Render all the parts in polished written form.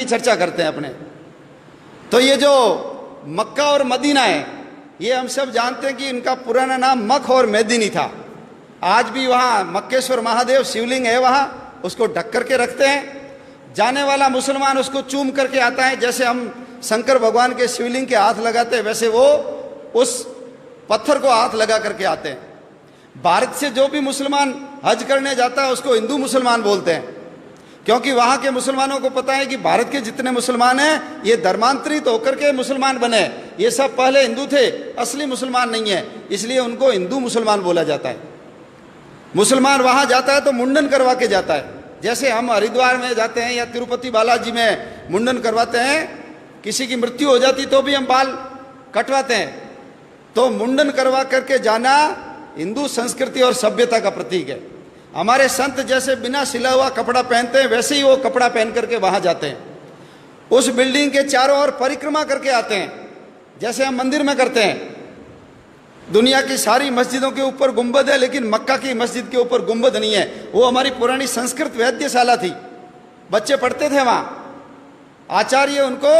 की चर्चा करते हैं अपने। तो ये जो मक्का और मदीना है, ये हम सब जानते हैं कि इनका पुराना नाम मख और मेदिनी था। आज भी वहाँ मक्केश्वर महादेव शिवलिंग है, वहाँ उसको ढक करके रखते हैं। जाने वाला मुसलमान उसको चूम करके आता है, जैसे हम शंकर भगवान के शिवलिंग के हाथ लगाते हैं वैसे वो उस पत्थर को हाथ लगा करके आते हैं। भारत से जो भी मुसलमान हज करने जाता है उसको हिंदू मुसलमान बोलते हैं, क्योंकि वहाँ के मुसलमानों को पता है कि भारत के जितने मुसलमान हैं ये धर्मांतरित होकर के मुसलमान बने, ये सब पहले हिंदू थे, असली मुसलमान नहीं है, इसलिए उनको हिंदू मुसलमान बोला जाता है। मुसलमान वहाँ जाता है तो मुंडन करवा के जाता है, जैसे हम हरिद्वार में जाते हैं या तिरुपति बालाजी में मुंडन करवाते हैं, किसी की मृत्यु हो जाती तो भी हम बाल कटवाते हैं। तो मुंडन करवा करके जाना हिंदू संस्कृति और सभ्यता का प्रतीक है। हमारे संत जैसे बिना सिला हुआ कपड़ा पहनते हैं वैसे ही वो कपड़ा पहन करके वहां जाते हैं, उस बिल्डिंग के चारों ओर परिक्रमा करके आते हैं, जैसे हम मंदिर में करते हैं। दुनिया की सारी मस्जिदों के ऊपर गुंबद है, लेकिन मक्का की मस्जिद के ऊपर गुंबद नहीं है। वो हमारी पुरानी संस्कृत वैद्यशाला थी, बच्चे पढ़ते थे वहां, आचार्य उनको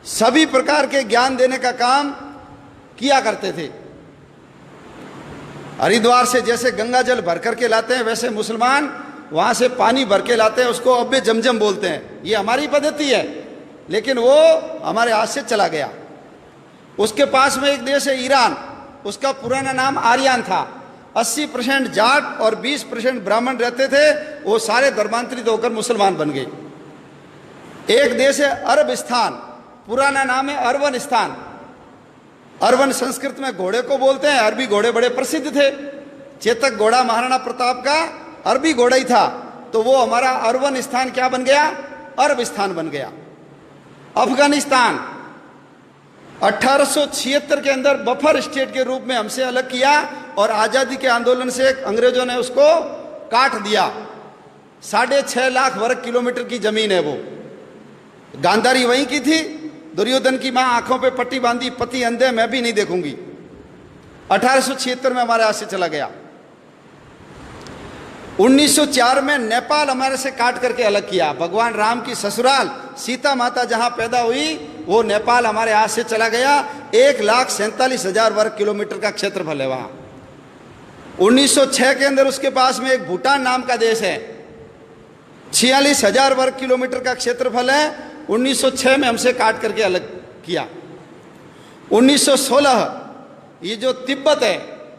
सभी प्रकार के ज्ञान देने का काम किया करते थे। हरिद्वार से जैसे गंगा जल भर करके लाते हैं वैसे मुसलमान वहां से पानी भर के लाते हैं, उसको अब्बे जमजम बोलते हैं। ये हमारी पद्धति है, लेकिन वो हमारे हाथ से चला गया। उसके पास में एक देश है ईरान, उसका पुराना नाम आर्यन था। 80% जाट और 20% ब्राह्मण रहते थे, वो सारे धर्मांतरित होकर मुसलमान बन गए। एक देश है अरबिस्तान, पुराना नाम है अरवनिस्तान। अरवन संस्कृत में घोड़े को बोलते हैं, अरबी घोड़े बड़े प्रसिद्ध थे। चेतक घोड़ा महाराणा प्रताप का अरबी घोड़ा ही था, तो वो हमारा अरवनिस्तान क्या बन गया, अरबिस्तान बन गया। अफगानिस्तान 1876 के अंदर बफर स्टेट के रूप में हमसे अलग किया और आजादी के आंदोलन से अंग्रेजों ने उसको काट दिया। 6.5 लाख वर्ग किलोमीटर की जमीन है वो। गांधारी वहीं की थी, दुर्योधन की मां आंखों पे पट्टी बांधी, पति अंधे, मैं भी नहीं देखूंगी। 1876 में हमारे हाथ से चला गया। 1904 में नेपाल हमारे से काट करके अलग किया। भगवान राम की ससुराल सीता माता जहां पैदा हुई वो नेपाल हमारे हाथ से चला गया। 1,47,000 वर्ग किलोमीटर का क्षेत्रफल है वहां। 1906 के अंदर उसके पास में एक भूटान नाम का देश है, 46,000 वर्ग किलोमीटर का क्षेत्रफल है। 1906 में हमसे काट करके अलग किया। 1916 ये जो तिब्बत है,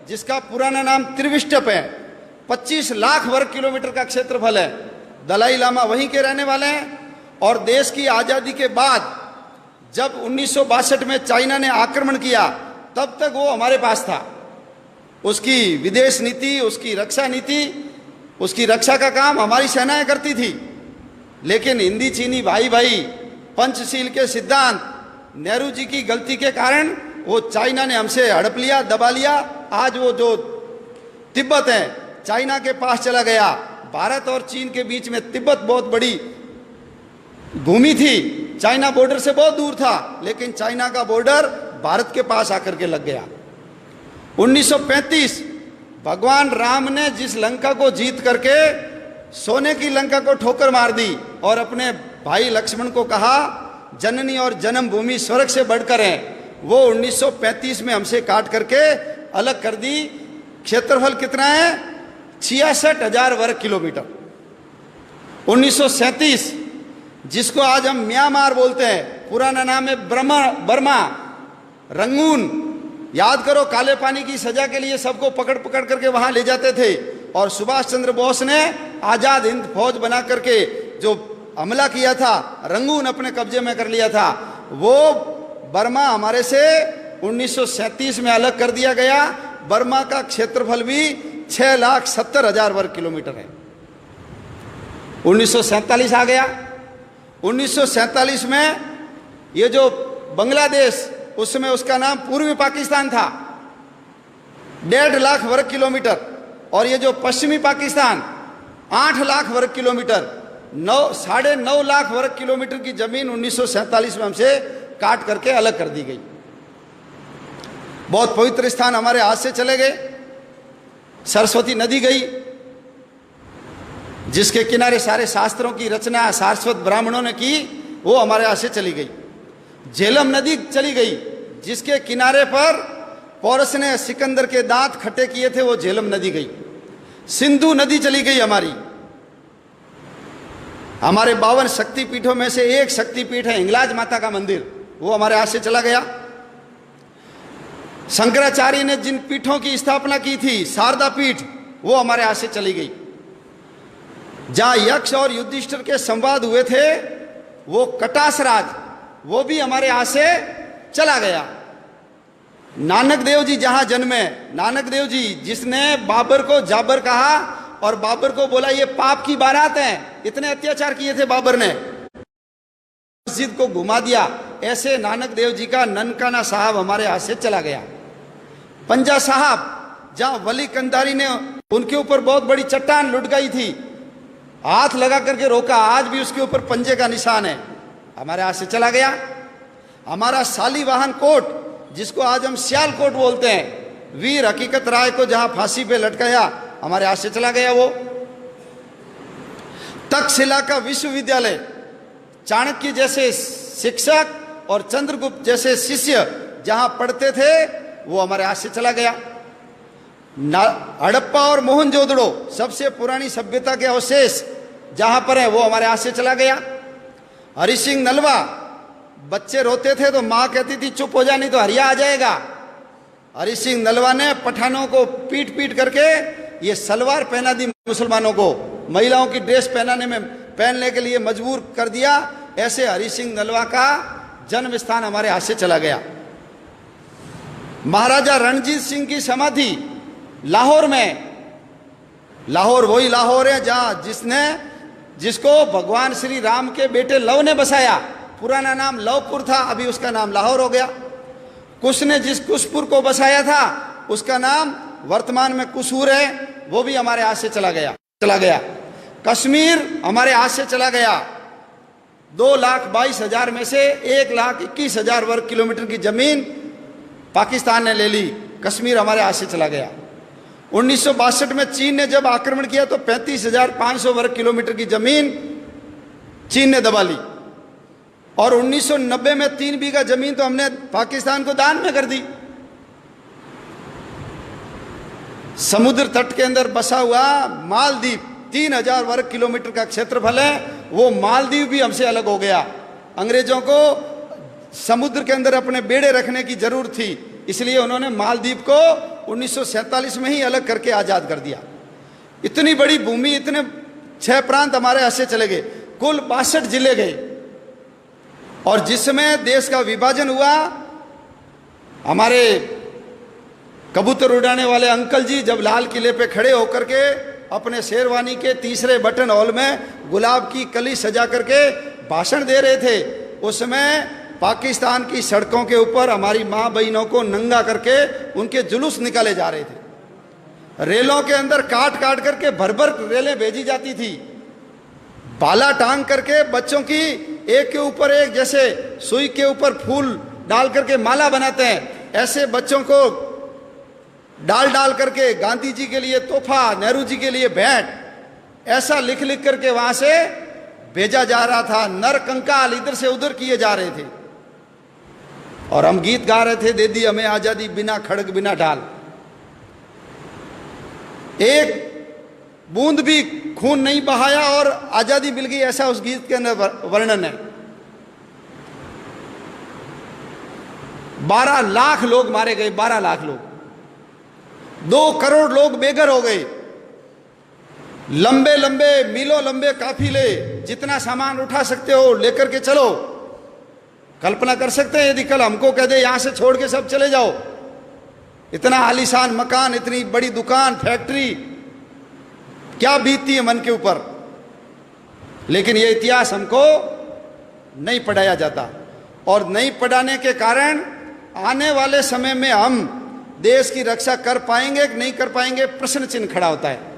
जिसका पुराना नाम त्रिविष्टप है, 25 लाख वर्ग किलोमीटर का क्षेत्रफल है। दलाई लामा वहीं के रहने वाले हैं। और देश की आज़ादी के बाद जब 1962 में चाइना ने आक्रमण किया, तब तक वो हमारे पास था। उसकी विदेश नीति, उसकी रक्षा नीति, उसकी रक्षा का काम हमारी सेनाएं करती थी। लेकिन हिंदी चीनी भाई भाई पंचशील के सिद्धांत, नेहरू जी की गलती के कारण वो चाइना ने हमसे हड़प लिया, दबा लिया। आज वो जो तिब्बत है चाइना के पास चला गया। भारत और चीन के बीच में तिब्बत बहुत बड़ी भूमि थी, चाइना बॉर्डर से बहुत दूर था, लेकिन चाइना का बॉर्डर भारत के पास आकर के लग गया। 1935 भगवान राम ने जिस लंका को जीत करके सोने की लंका को ठोकर मार दी और अपने भाई लक्ष्मण को कहा जननी और जन्मभूमि स्वर्ग से बढ़कर है, वो 1935 में हमसे काट करके अलग कर दी। क्षेत्रफल कितना है, 66,000 वर्ग किलोमीटर। 1937 जिसको आज हम म्यांमार बोलते हैं, पुराना नाम है बर्मा, रंगून। याद करो, काले पानी की सजा के लिए सबको पकड़ पकड़ करके वहां ले जाते थे और सुभाष चंद्र बोस ने आजाद हिंद फौज बना करके जो हमला किया था, रंगून अपने कब्जे में कर लिया था। वो बर्मा हमारे से 1937 में अलग कर दिया गया। बर्मा का क्षेत्रफल भी 6,70,000 वर्ग किलोमीटर है। 1947 आ गया। 1947 में ये जो बांग्लादेश, उस समय उसका नाम पूर्वी पाकिस्तान था, 1.5 लाख वर्ग किलोमीटर। और ये जो पश्चिमी पाकिस्तान 8 लाख वर्ग किलोमीटर, 9.5 लाख वर्ग किलोमीटर की जमीन 1947 में हमसे काट करके अलग कर दी गई। बहुत पवित्र स्थान हमारे हाथ से चले गए। सरस्वती नदी गई, जिसके किनारे सारे शास्त्रों की रचना सारस्वत ब्राह्मणों ने की, वो हमारे यहाँ से चली गई। झेलम नदी चली गई, जिसके किनारे पर पौरस ने सिकंदर के दांत खट्टे किए थे, वो झेलम नदी गई। सिंधु नदी चली गई हमारी। हमारे 52 शक्तिपीठों में से एक शक्तिपीठ है हिंगलाज माता का मंदिर, वो हमारे हाथ से चला गया। शंकराचार्य ने जिन पीठों की स्थापना की थी, शारदा पीठ, वो हमारे हाथ से चली गई। जहां यक्ष और युधिष्ठिर के संवाद हुए थे, वो कटास राज, वो भी हमारे हाथ से चला गया। नानक देव जी जहां जन्मे, नानक देव जी जिसने बाबर को जाबर कहा और बाबर को बोला ये पाप की बारात है, इतने अत्याचार किए थे बाबर ने, मस्जिद को घुमा दिया, ऐसे नानक देव जी का ननकाना साहब हमारे हाथ से चला गया। पंजा साहब, जहां वली कंधारी ने उनके ऊपर बहुत बड़ी चट्टान लुढ़काई थी, हाथ लगा करके रोका, आज भी उसके ऊपर पंजे का निशान है, हमारे हाथ से चला गया। हमारा शालीवाहन कोट, जिसको आज हम सियाल कोट बोलते हैं, वीर हकीकत राय को जहां फांसी पे लटकाया, हमारे हाथ से चला गया वो। तक्षशिला का विश्वविद्यालय, चाणक्य जैसे शिक्षक और चंद्रगुप्त जैसे शिष्य जहां पढ़ते थे, वो हमारे हाथ से चला गया। हड़प्पा और मोहनजोदड़ो, सबसे पुरानी सभ्यता के अवशेष जहां पर है, वो हमारे हाथ से चला गया। हरि सिंह नलवा, बच्चे रोते थे तो मां कहती थी चुप हो जा नहीं तो हरिया आ जाएगा। हरि सिंह नलवा ने पठानों को पीट पीट करके ये सलवार पहना दी, मुसलमानों को महिलाओं की ड्रेस पहनने के लिए मजबूर कर दिया। ऐसे हरि सिंह नलवा का जन्म स्थान हमारे हाथ से चला गया। महाराजा रणजीत सिंह की समाधि लाहौर में, लाहौर वही लाहौर है जहां जिसको भगवान श्री राम के बेटे लव ने बसाया। पुराना नाम लवपुर था, अभी उसका नाम लाहौर हो गया। कुश ने जिस कुशपुर को बसाया था, उसका नाम वर्तमान में कुसूर है, वो भी हमारे हाथ से चला गया। कश्मीर हमारे हाथ से चला गया। 2,22,000 में से 1,21,000 वर्ग किलोमीटर की जमीन पाकिस्तान ने ले ली, कश्मीर हमारे हाथ से चला गया। 1962 में चीन ने जब आक्रमण किया तो 35,500 वर्ग किलोमीटर की जमीन चीन ने दबा ली। और 1990 में 3 बीघा जमीन तो हमने पाकिस्तान को दान में कर दी। समुद्र तट के अंदर बसा हुआ मालदीव 3,000 वर्ग किलोमीटर का क्षेत्रफल है, वो मालदीव भी हमसे अलग हो गया। अंग्रेजों को समुद्र के अंदर अपने बेड़े रखने की जरूरत थी, इसलिए उन्होंने मालदीव को 1947 में ही अलग करके आजाद कर दिया। इतनी बड़ी भूमि, इतने 6 प्रांत हमारे हाथ से चले गए, कुल 62 जिले गए। और जिस समय देश का विभाजन हुआ, हमारे कबूतर उड़ाने वाले अंकल जी जब लाल किले पे खड़े होकर के अपने शेरवानी के तीसरे बटन हॉल में गुलाब की कली सजा करके भाषण दे रहे थे, उस समय पाकिस्तान की सड़कों के ऊपर हमारी माँ बहनों को नंगा करके उनके जुलूस निकाले जा रहे थे। रेलों के अंदर काट काट करके भर भर रेलें भेजी जाती थी, भाला टांग करके बच्चों की एक के ऊपर एक, जैसे सुई के ऊपर फूल डाल करके माला बनाते हैं, ऐसे बच्चों को डाल डाल करके गांधी जी के लिए तोहफा, नेहरू जी के लिए भेंट, ऐसा लिख लिख करके वहां से भेजा जा रहा था। नर कंकाल इधर से उधर किए जा रहे थे और हम गीत गा रहे थे, दे दी हमें आजादी बिना खड़ग बिना ढाल। एक बूंद भी खून नहीं बहाया और आजादी मिल गई, ऐसा उस गीत के अंदर वर्णन है। 12 लाख लोग मारे गए, 12 लाख लोग, 2 करोड़ लोग बेघर हो गए। लंबे लंबे मीलों लंबे काफिले, जितना सामान उठा सकते हो लेकर के चलो। कल्पना कर सकते हैं यदि कल हमको कह दे यहां से छोड़ के सब चले जाओ, इतना आलीशान मकान, इतनी बड़ी दुकान, फैक्ट्री, क्या बीतती है मन के ऊपर। लेकिन यह इतिहास हमको नहीं पढ़ाया जाता, और नहीं पढ़ाने के कारण आने वाले समय में हम देश की रक्षा कर पाएंगे कि नहीं कर पाएंगे, प्रश्न चिन्ह खड़ा होता है।